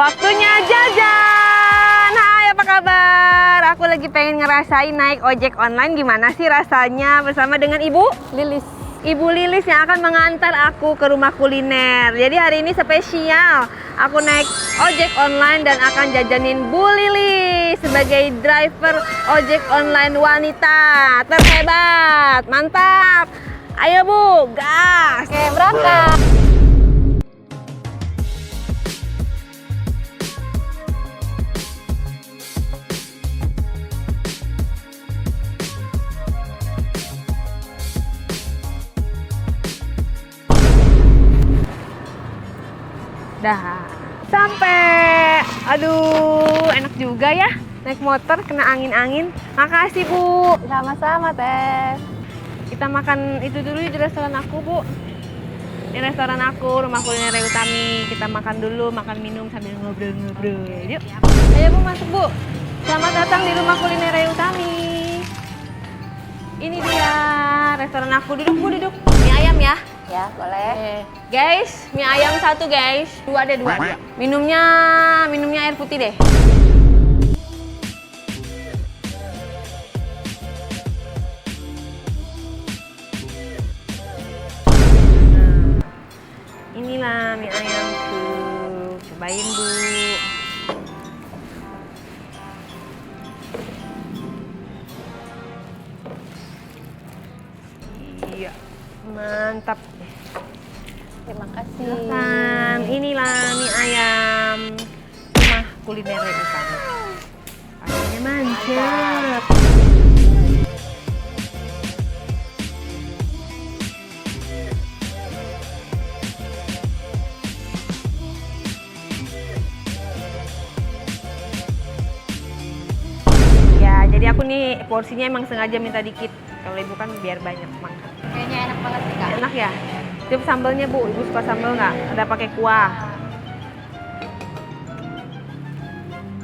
Waktunya jajan. Hai, apa kabar? Aku lagi pengen ngerasain naik ojek online. Gimana sih rasanya bersama dengan Ibu Lilis. Ibu Lilis yang akan mengantar aku ke rumah kuliner. Jadi hari ini spesial. Aku naik ojek online dan akan jajanin Bu Lilis sebagai driver ojek online wanita terhebat. Mantap. Ayo Bu, gas. Oke, berangkat. Dah sampai. Aduh, enak juga ya naik motor kena angin-angin. Makasih Bu. Sama-sama, Teh. Kita makan itu dulu di restoran aku, Bu. Di restoran aku, rumah kuliner Utami. Kita makan dulu, makan minum sambil ngobrol-ngobrol. Yuk. Ayo Bu, masuk Bu. Selamat datang di rumah kuliner Utami. Ini dia restoran aku. Duduk Bu, duduk. Mie ayam ya. Ya, boleh. Guys, mie ayam satu guys. Dua deh, dua. Minumnya air putih deh. Inilah mie ayamku. Cobain Bu. Iya, mantap. Terima kasih. Silahkan, inilah mie ayam rumah kuliner Utami. Rasanya mantap. Ya, jadi aku nih porsinya emang sengaja minta dikit. Kalau Ibu kan biar banyak makan. Kayaknya enak banget sih, Kak. Enak ya? Coba sambelnya Bu, Ibu suka sambel nggak? Ada pakai kuah.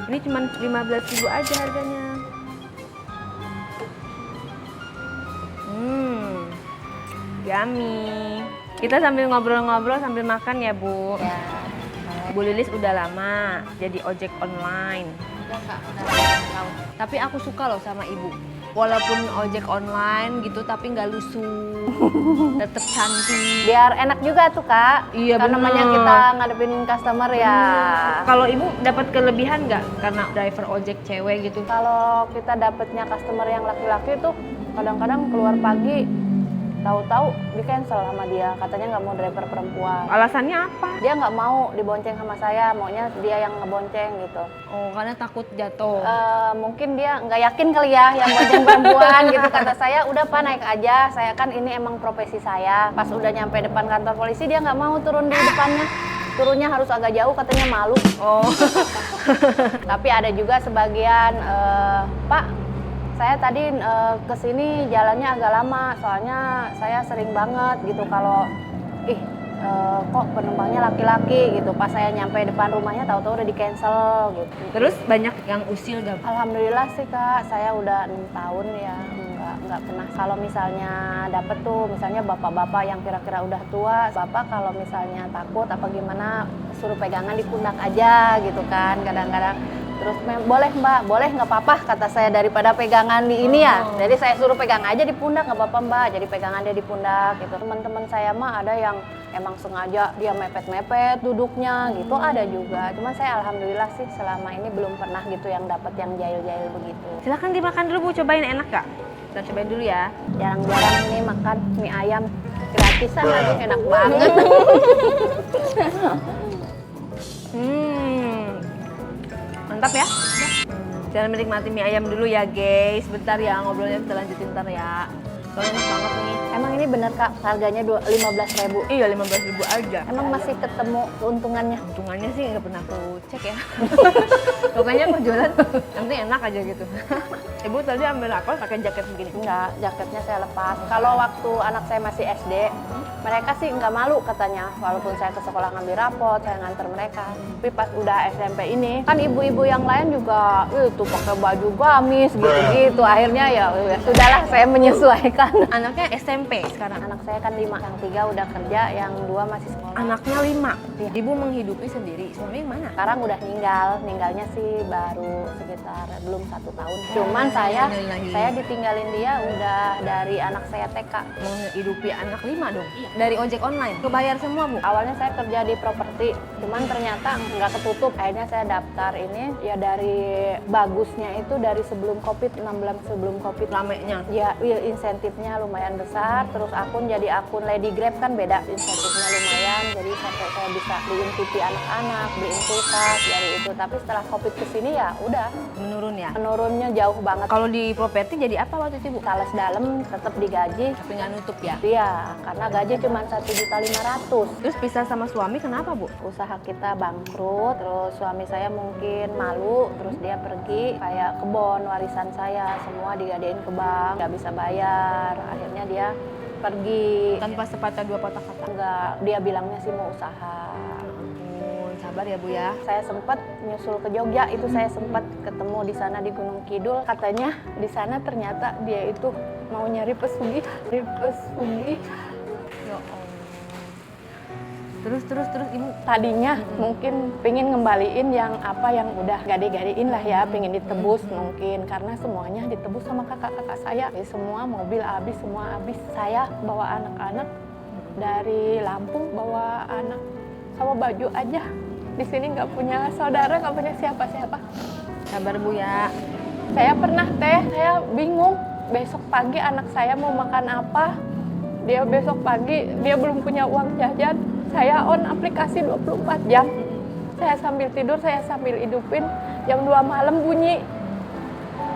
Ini cuma 15.000 aja harganya. Yummy. Kita sambil ngobrol-ngobrol sambil makan ya Bu. Ya. Bu Lilis udah lama jadi ojek online. Udah, Kak. Udah tahu. Tapi aku suka loh sama Ibu. Walaupun ojek online gitu tapi nggak lusuh. Tetap cantik. Biar enak juga tuh, Kak. Iya, Kan bener. namanya kita ngadepin customer ya. Kalau Ibu dapat kelebihan nggak karena driver ojek cewek gitu? Kalau kita dapetnya customer yang laki-laki tuh kadang-kadang keluar pagi, tahu-tahu di cancel sama dia, katanya nggak mau driver perempuan. Alasannya apa? Dia nggak mau dibonceng sama saya, maunya dia yang ngebonceng gitu. Oh, karena takut jatuh. Mungkin dia nggak yakin kali ya yang bonceng perempuan gitu. Kata saya, udah Pak naik aja, saya kan ini emang profesi saya. Pas udah nyampe depan kantor polisi dia nggak mau turun di depannya. Turunnya harus agak jauh, katanya malu. Oh. Tapi ada juga sebagian, Pak, saya tadi kesini jalannya agak lama, soalnya saya sering banget gitu kalau kok penumpangnya laki-laki gitu. Pas saya nyampe depan rumahnya tahu-tahu udah di cancel gitu. Terus banyak yang usil gak? Alhamdulillah sih Kak, saya udah 6 tahun ya nggak pernah. Kalau misalnya dapet tuh, misalnya bapak-bapak yang kira-kira udah tua, bapak kalau misalnya takut apa gimana suruh pegangan di pundak aja gitu kan kadang-kadang. Terus boleh Mbak, boleh nggak apa-apa kata saya daripada pegangan di ini ya. Jadi saya suruh pegang aja di pundak nggak apa-apa Mbak. Jadi pegangan dia di pundak gitu. Teman-teman saya mah ada yang emang sengaja dia mepet-mepet duduknya gitu ada juga. Cuman saya alhamdulillah sih selama ini belum pernah gitu yang dapat yang jahil-jahil begitu. Silahkan dimakan dulu Bu, cobain enak gak? Kita cobain dulu ya. Jarang-jarang nih makan mie ayam gratisan lagi enak banget. Mantap ya. Jangan menikmati mie ayam dulu ya guys. Bentar ya, ngobrolnya kita lanjutin ntar ya. Soalnya enak banget nih. Emang ini bener Kak, harganya 15.000. Iya, 15.000 aja. Emang masih ketemu keuntungannya? Untungannya sih nggak pernah aku cek ya. Pokoknya aku jualan nanti enak aja gitu. Ibu tadi ambil apa? Pakai jaket begini? Enggak, jaketnya saya lepas. Kalau waktu anak saya masih SD, mereka sih nggak malu katanya. Walaupun saya ke sekolah ngambil rapot, saya nganter mereka. Tapi pas udah SMP ini, kan ibu-ibu yang lain juga itu pakai baju gamis gitu-gitu. Akhirnya ya sudahlah saya menyesuaikan. lulusan. Anaknya SMP sekarang. Anak saya kan 5, yang 3 udah kerja, yang 2 masih sekolah. Anaknya 5. Iya. Ibu menghidupi sendiri. Suami mana? Sekarang udah ninggalnya sih baru sekitar belum 1 tahun. Cuman saya ditinggalin dia udah dari anak saya TK. Menghidupi anak 5 dong? Dari ojek online? Kebayar semua, Bu? Awalnya saya kerja di properti, cuman ternyata nggak ketutup. Akhirnya saya daftar ini, ya dari bagusnya itu dari sebelum COVID, 6 bulan sebelum COVID. Ramenya? Ya, insentifnya lumayan besar, terus jadi akun Lady Grab kan beda, insentifnya lumayan, jadi sampai saya bisa beliin TV anak-anak, beliin kulkas dari itu. Tapi setelah COVID kesini ya udah. Menurun ya? Menurunnya jauh banget. Kalau di properti jadi apa waktu itu, Bu? Sales dalam tetap digaji. Tapi nggak nutup ya? Iya, karena gaji cuma 1.500.000. Terus pisah sama suami kenapa, Bu? Usaha kita bangkrut, terus suami saya mungkin malu, terus dia pergi kayak kebon warisan saya, semua digadein ke bank, nggak bisa bayar. Akhirnya dia pergi. Tanpa sepatah dua patah kata? Enggak, dia bilangnya sih mau usaha. Sabar ya, Bu ya. Saya sempat nyusul ke Jogja, itu saya sempat ketemu di sana di Gunung Kidul. Katanya di sana ternyata dia itu mau nyari pesugihan. Ya Allah. Terus Ibu? Tadinya mungkin pengen ngembaliin yang udah gade-gadein lah ya, pengen ditebus mungkin, karena semuanya ditebus sama kakak-kakak saya. Jadi semua mobil habis, semua habis. Saya bawa anak-anak dari Lampung, bawa anak sama baju aja. Di sini nggak punya saudara, nggak punya siapa-siapa. Sabar, Bu ya. Saya pernah saya bingung besok pagi anak saya mau makan apa. Dia besok pagi dia belum punya uang jajan. Saya on aplikasi 24 jam. Saya sambil tidur, saya sambil hidupin. Jam 2 malam bunyi.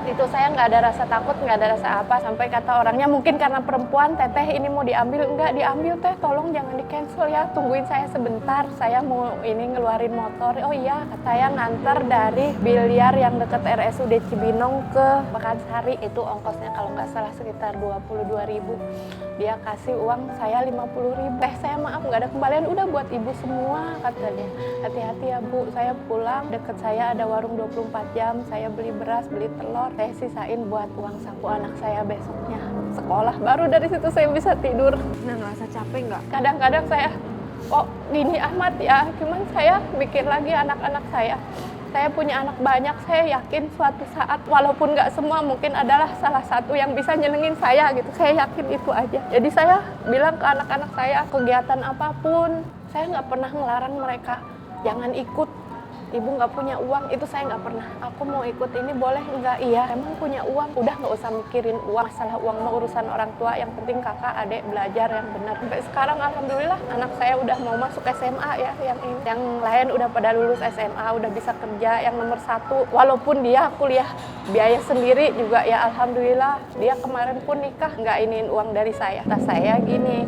Itu saya nggak ada rasa takut, nggak ada rasa apa. Sampai kata orangnya mungkin karena perempuan, teteh ini mau diambil. Enggak diambil teh, tolong jangan di cancel ya. Tungguin saya sebentar, saya mau ini ngeluarin motor. Oh iya, saya nganter dari Biliar yang deket RSUD Cibinong ke Pekansari. Itu ongkosnya kalau nggak salah sekitar 22.000. Dia kasih uang saya 50.000. Teh saya maaf nggak ada kembalian, udah buat ibu semua kata dia. Hati-hati ya Bu, saya pulang deket saya ada warung 24 jam. Saya beli beras, beli telur. Saya sisain buat uang saku anak saya besoknya sekolah. Baru dari situ saya bisa tidur. Nah, ngerasa capek nggak? Kadang-kadang saya, kok gini amat ya. Cuman saya mikir lagi anak-anak saya. Saya punya anak banyak, saya yakin suatu saat, walaupun nggak semua, mungkin adalah salah satu yang bisa nyenengin saya gitu. Saya yakin itu aja. Jadi saya bilang ke anak-anak saya, kegiatan apapun, saya nggak pernah ngelarang mereka, jangan ikut. Ibu nggak punya uang, itu saya nggak pernah. Aku mau ikut ini boleh nggak? Iya, emang punya uang. Udah nggak usah mikirin uang. Masalah uang mah urusan orang tua. Yang penting kakak, adik belajar yang benar. Sampai sekarang alhamdulillah anak saya udah mau masuk SMA ya. Yang lain udah pada lulus SMA, udah bisa kerja. Yang nomor 1, walaupun dia kuliah biaya sendiri juga ya alhamdulillah. Dia kemarin pun nikah nggak iniin uang dari saya. Kata saya gini,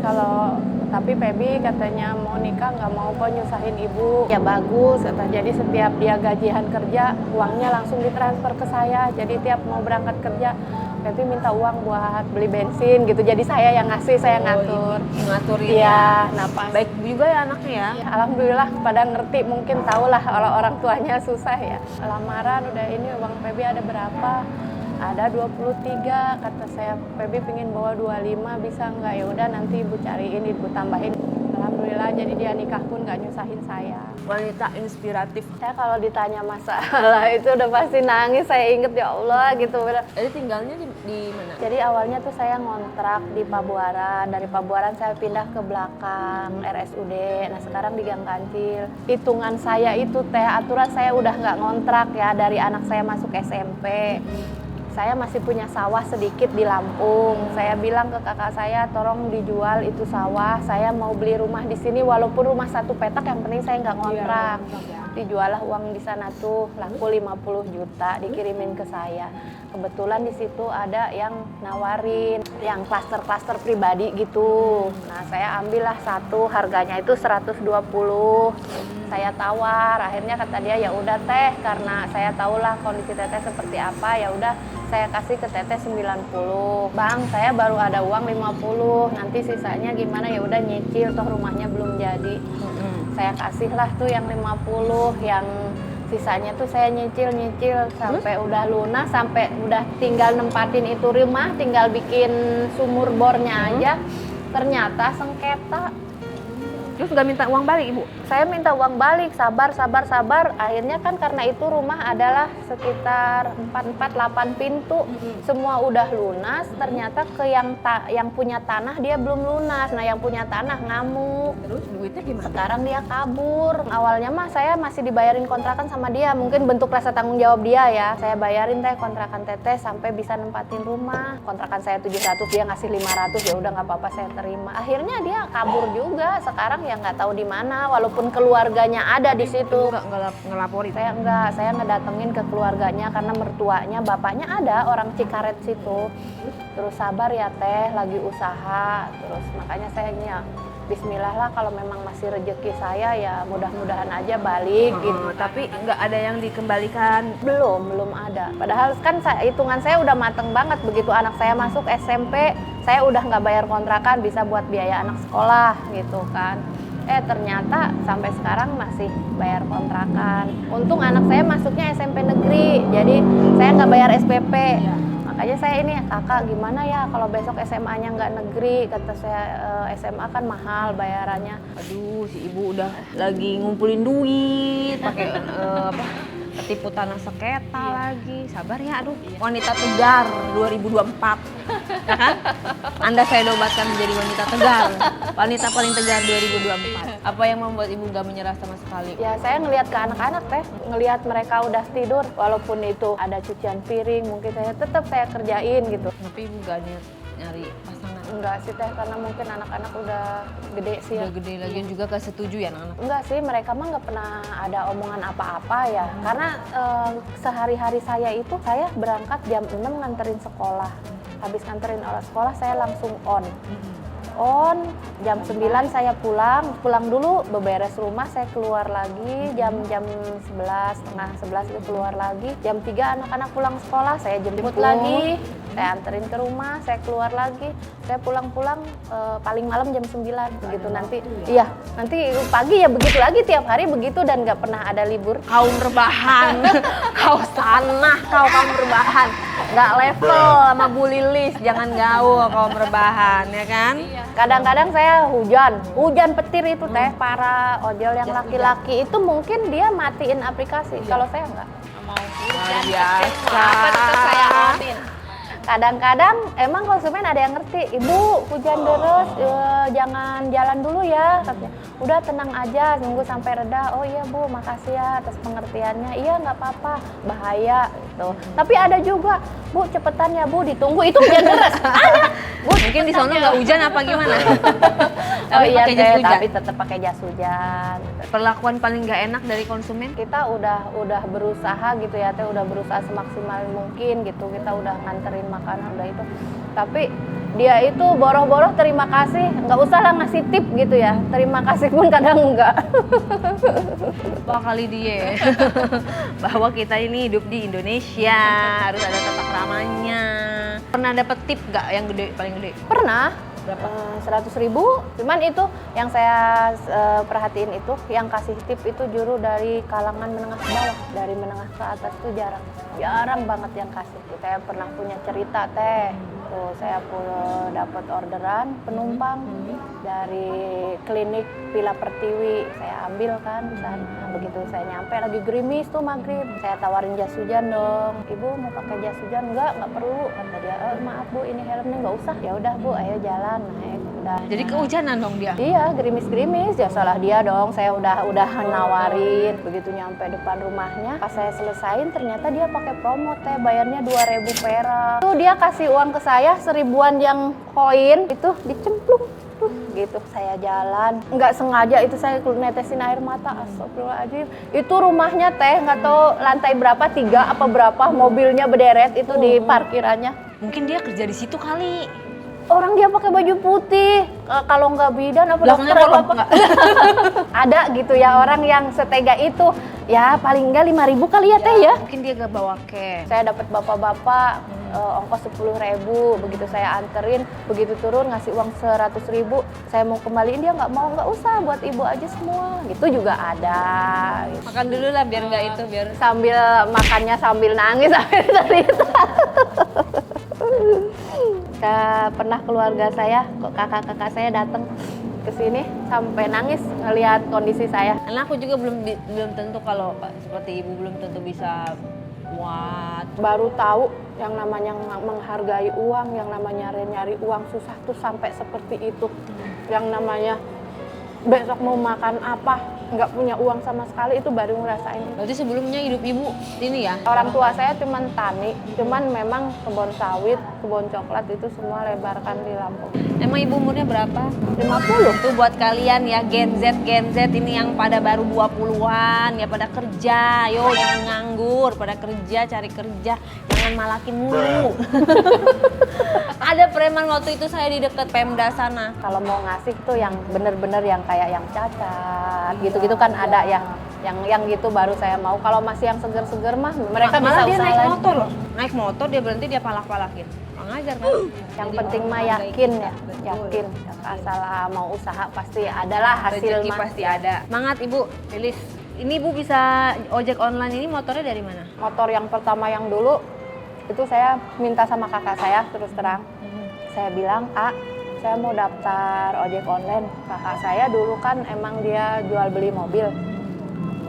tapi Pebi katanya mau nikah nggak mau kok nyusahin ibu. Ya bagus, kata. Jadi setiap dia gajian kerja, uangnya langsung ditransfer ke saya. Jadi tiap mau berangkat kerja, Pebi minta uang buat beli bensin gitu. Jadi saya yang ngasih, saya ngatur. Ngaturin Iya, ya. nah pas. Baik juga ya anaknya ya. Ya, alhamdulillah pada ngerti, mungkin tahulah orang tuanya susah ya. Lamaran udah ini, uang Pebi ada berapa? Ada 23, kata saya, Pebi pengen bawa 25, bisa nggak? Ya udah nanti ibu cariin, ibu tambahin. Alhamdulillah, jadi dia nikah pun nggak nyusahin saya. Wanita inspiratif. Saya kalau ditanya masalah itu udah pasti nangis, saya inget ya Allah gitu. Jadi tinggalnya di mana? Jadi awalnya tuh saya ngontrak di Pabuaran, dari Pabuaran saya pindah ke belakang RSUD, nah sekarang di Gang Kancil. Hitungan saya itu aturan saya udah nggak ngontrak ya, dari anak saya masuk SMP. Saya masih punya sawah sedikit di Lampung. Saya bilang ke kakak saya, tolong dijual itu sawah. Saya mau beli rumah di sini, walaupun rumah 1 petak, yang penting saya nggak ngontrak. Dijualah uang di sana tuh, laku 50 juta, dikirimin ke saya. Kebetulan di situ ada yang nawarin, yang klaster-klaster pribadi gitu. Nah, saya ambillah 1, harganya itu 120. Saya tawar, akhirnya kata dia, ya udah teh, karena saya tahulah kondisi teteh seperti apa, ya udah saya kasih ke teteh 90. Bang, saya baru ada uang 50, nanti sisanya gimana? Ya udah nyicil, toh rumahnya belum jadi. Saya kasihlah tuh yang 50, yang Sisanya tuh saya nyicil sampai udah lunas, sampai udah tinggal nempatin itu rumah, tinggal bikin sumur bornya aja. Ternyata sengketa. Terus nggak minta uang balik ibu? Saya minta uang balik, sabar. Akhirnya kan karena itu rumah adalah sekitar 8 pintu. Semua udah lunas, ternyata ke yang punya tanah dia belum lunas. Nah yang punya tanah ngamuk. Terus duitnya gimana? Sekarang dia kabur. Awalnya mah saya masih dibayarin kontrakan sama dia. Mungkin bentuk rasa tanggung jawab dia ya. Saya bayarin teh kontrakan teteh sampai bisa nempatin rumah. Kontrakan saya 700, dia ngasih 500, ya udah nggak apa-apa saya terima. Akhirnya dia kabur juga. Sekarang ya nggak tahu di mana. Walaupun keluarganya ada di situ. Nggak ngelapori? Saya ngedatengin ke keluarganya karena mertuanya, bapaknya ada orang Cikaret situ. Terus sabar ya teh, lagi usaha. Terus makanya saya bismillah lah, kalau memang masih rezeki saya ya mudah-mudahan aja balik gitu. Tapi nggak ada yang dikembalikan? Belum ada. Padahal kan hitungan saya udah mateng banget. Begitu anak saya masuk SMP, saya udah nggak bayar kontrakan, bisa buat biaya anak sekolah gitu kan. Ternyata sampai sekarang masih bayar kontrakan. Untung anak saya masuknya SMP negeri, jadi saya nggak bayar SPP. Makanya saya ini, kakak gimana ya kalau besok SMA-nya nggak negeri, kata saya SMA kan mahal bayarannya. Aduh, si ibu udah lagi ngumpulin duit, pakai ketipu tanah sengketa lagi. Sabar ya, aduh. Wanita tegar 2024, ya kan? Anda saya nobatkan menjadi wanita tegar, wanita paling tegar 2024. Apa yang membuat ibu nggak menyerah sama sekali? Ya saya ngelihat ke anak-anak teh, ngelihat mereka udah tidur, walaupun itu ada cucian piring, mungkin saya kerjain gitu. Tapi ibu nggak nyari pasangan? Enggak sih teh, karena mungkin anak-anak udah gede sih ya. Udah gede lagi juga gak setuju ya anak-anak? Enggak sih, mereka mah nggak pernah ada omongan apa-apa ya. Karena sehari-hari saya itu, saya berangkat jam 6 nganterin sekolah. Habis nganterin sekolah saya langsung on, jam 9 saya pulang dulu beberes rumah, saya keluar lagi jam 11, setengah 11 itu keluar lagi. Jam 3 anak-anak pulang sekolah, saya jemput lagi, saya anterin ke rumah, saya keluar lagi, saya pulang-pulang paling malam jam 9 begitu. Nanti pagi ya begitu lagi, tiap hari begitu dan nggak pernah ada libur. Kaum rebahan, kau kaum rebahan, nggak level sama Bu Lilis, jangan gaul kaum rebahan ya kan? Kadang-kadang saya hujan petir itu teh, para ojol yang laki-laki itu mungkin dia matiin aplikasi, kalau saya enggak. Biasa. Kadang-kadang emang konsumen ada yang ngerti, ibu hujan deras, jangan jalan dulu ya, katanya. Udah tenang aja, nunggu sampai reda. Oh iya bu, makasih ya atas pengertiannya. Iya nggak apa-apa, bahaya gitu. Tapi ada juga, bu cepetan ya bu, ditunggu itu hujan deras. Ada. Bu, mungkin di sana nggak hujan apa gimana? Oh iya, pakai jas hujan. tapi tetap pakai jas hujan. Perlakuan paling nggak enak dari konsumen? Kita udah berusaha gitu ya, teh udah berusaha semaksimal mungkin gitu. Kita udah nganterin makanan udah itu. Tapi dia itu boroh-boroh terima kasih, nggak usah lah ngasih tip gitu ya. Terima kasih pun kadang enggak. Kali dia bahwa kita ini hidup di Indonesia, harus ada tata keramanya. Pernah dapat tip nggak yang gede, paling gede? Pernah. Berapa? 100.000. Cuman itu yang saya perhatiin itu, yang kasih tip itu juru dari kalangan menengah ke bawah. Dari menengah ke atas itu jarang banget yang kasih. Saya pernah punya cerita teh. Tuh, saya dapat orderan penumpang dari klinik Villa Pertiwi. Saya ambil kan, dan begitu saya nyampe lagi gerimis tuh maghrib. Saya tawarin jas hujan dong. Ibu mau pakai jas hujan? Enggak perlu. Kata dia, maaf bu, ini helmnya nggak usah. Ya udah bu, ayo jalan. Naik. Udah. Jadi kehujanan dong dia? Iya, gerimis-gerimis. Ya salah dia dong. Saya udah nawarin. Begitu nyampe depan rumahnya, pas saya selesain ternyata dia pakai promo teh, bayarnya 2.000 perak. Tuh dia kasih uang ke saya 1.000-an yang koin itu dicemplung. Gitu saya jalan, nggak sengaja itu saya netesin air mata. Astagfirullahaladzim, itu rumahnya teh nggak tahu lantai berapa, 3 apa berapa, mobilnya berderet itu di parkirannya. Mungkin dia kerja di situ kali. Orang dia pakai baju putih, kalau nggak bidan apa Belakangnya dokter bolong apa nggak? ada gitu ya orang yang setega itu. Ya paling nggak 5.000 kali ya teh ya. Mungkin dia gak bawa cash. Saya dapat bapak-bapak ongkos 10.000, begitu saya anterin, begitu turun ngasih uang 100.000, saya mau kembaliin dia nggak mau, nggak usah buat ibu aja semua, gitu juga ada. Gitu. Makan dulu lah biar nggak itu, biar Sambil makannya sambil nangis sambil cerita. Pernah keluarga saya, kakak-kakak saya datang ke sini sampai nangis ngelihat kondisi saya. karena aku juga belum tentu kalau seperti ibu belum tentu bisa muat. Baru tahu yang namanya menghargai uang, yang namanya nyari uang susah tuh sampai seperti itu. Yang namanya besok mau makan apa, nggak punya uang sama sekali, itu baru ngerasain. Berarti sebelumnya hidup ibu ini ya? Orang tua saya cuman tani, cuman memang kebun sawit, kebun coklat itu semua lebarkan di Lampung. Emang ibu umurnya berapa? 50. Itu buat kalian ya Gen Z ini yang pada baru 20-an ya, pada kerja, yo jangan nganggur, pada kerja, cari kerja, jangan malakin mulu. Ada preman waktu itu saya di dekat Pemda sana. Kalau mau ngasih tuh yang bener-bener yang kayak yang cacat, gitu-gitu kan ada ya. Yang gitu baru saya mau. Kalau masih yang seger-seger mah mereka Malah bisa dia usaha naik lagi. motor loh. Naik motor dia berhenti dia palak-palakin. Kurang ajar kan? Yang Jadi penting mah orang yakin baik. ya, Betul. yakin. Asal mau usaha pasti adalah hasil Rezeki mah. pasti ada. Semangat Ibu, Lilis. Ini Ibu bisa ojek online ini motornya dari mana? Motor yang pertama yang dulu itu saya minta sama kakak saya terus terang. Saya bilang, saya mau daftar ojek online. Kakak saya dulu kan emang dia jual beli mobil.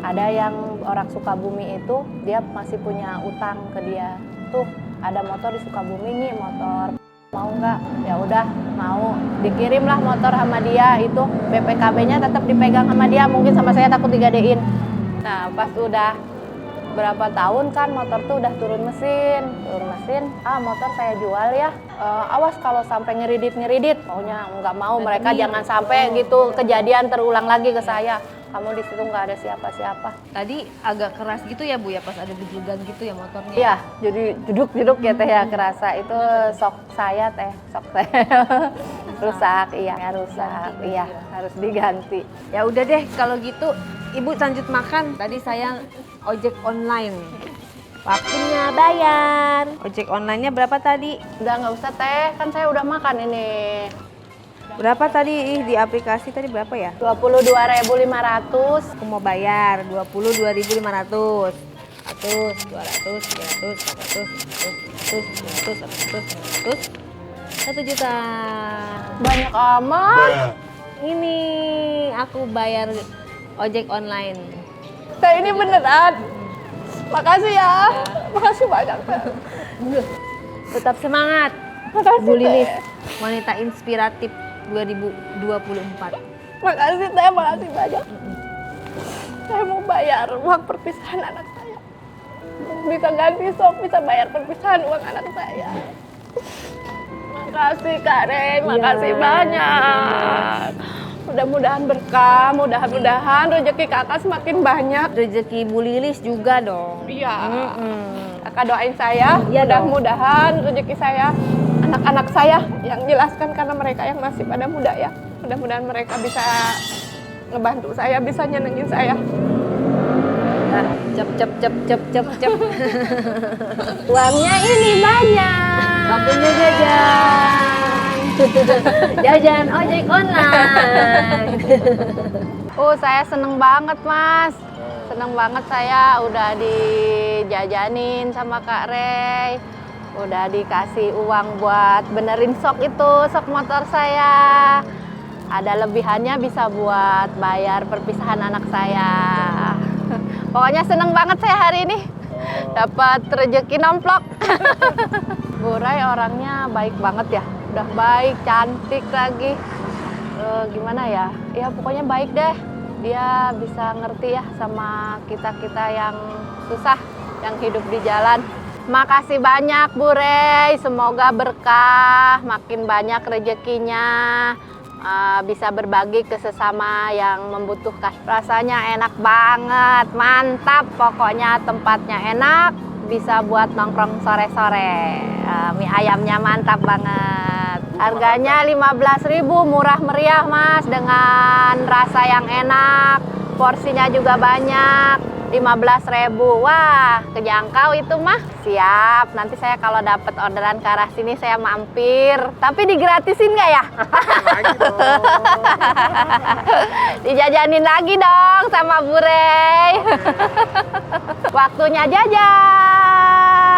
Ada yang orang Sukabumi itu dia masih punya utang ke dia. Tuh ada motor di Sukabumi nih, motor. Mau nggak? Ya udah mau. Dikirimlah motor sama dia itu, BPKB-nya tetap dipegang sama dia. Mungkin sama saya takut digadein. Nah pas udah berapa tahun kan motor tuh udah turun mesin, motor saya jual ya. Awas kalau sampai ngeridit, pokoknya nggak mau mereka jangan sampai gitu kejadian terulang lagi ke saya. Kamu di situ nggak ada siapa-siapa. Tadi agak keras gitu ya Bu ya pas ada deg-degan gitu ya motornya. Iya, jadi duduk ya teh ya kerasa itu sok saya rusak, rusak, harus diganti. Ya udah deh kalau gitu Ibu lanjut makan. Tadi saya ojek online. Waktunya bayar. Ojek online-nya berapa tadi? Udah nggak usah teh, kan saya udah makan ini. Berapa tadi di aplikasi tadi berapa ya? 22.500. Aku mau bayar 22.500. 100, 200, 300, 400, 500, 600, 700, 800, 1 juta. Banyak amat. Ini aku bayar ojek online. Teh ini beneran. Makasih ya. Makasih banyak. Tetap semangat. Makasih Bu Lilis, teh. wanita inspiratif 2024. Makasih teh, makasih banyak. Saya mau bayar uang perpisahan anak saya. Bisa ganti sok, bisa bayar perpisahan uang anak saya. Makasih Kak Rey, makasih banyak. Mudah-mudahan berkah, mudah-mudahan rezeki kakak semakin banyak. Rezeki Bu Lilis juga dong. Iya. Kakak doain saya, Iya dong. mudah-mudahan rezeki saya, anak-anak saya yang jelaskan karena mereka yang masih pada muda ya. Mudah-mudahan mereka bisa ngebantu saya, bisa nyenengin saya. Nah, cep. Uangnya ini banyak. Waktunya jajan. Jajan ojek online. Saya seneng banget Mas. Seneng banget saya udah dijajanin sama Kak Rey. Udah dikasih uang buat benerin sok motor saya. Ada lebihannya bisa buat bayar perpisahan anak saya. Pokoknya seneng banget saya hari ini. Dapat rezeki nomplok. Bu Rai orangnya baik banget ya. Udah baik, cantik lagi. Gimana ya? Ya pokoknya baik deh. Dia bisa ngerti ya sama kita-kita yang susah, yang hidup di jalan. Makasih banyak Bu Rey, semoga berkah, makin banyak rezekinya, bisa berbagi ke sesama yang membutuhkan. Rasanya enak banget, mantap, pokoknya tempatnya enak, bisa buat nongkrong sore-sore. Mie ayamnya mantap banget. Harganya 15.000, murah meriah Mas, dengan rasa yang enak, porsinya juga banyak. 15.000, wah kejangkau itu mah. Siap, nanti saya kalau dapat orderan ke arah sini saya mampir. Tapi digratisin nggak ya? Lagi dong. Dijajanin lagi dong sama Bu Rey. Waktunya jajan.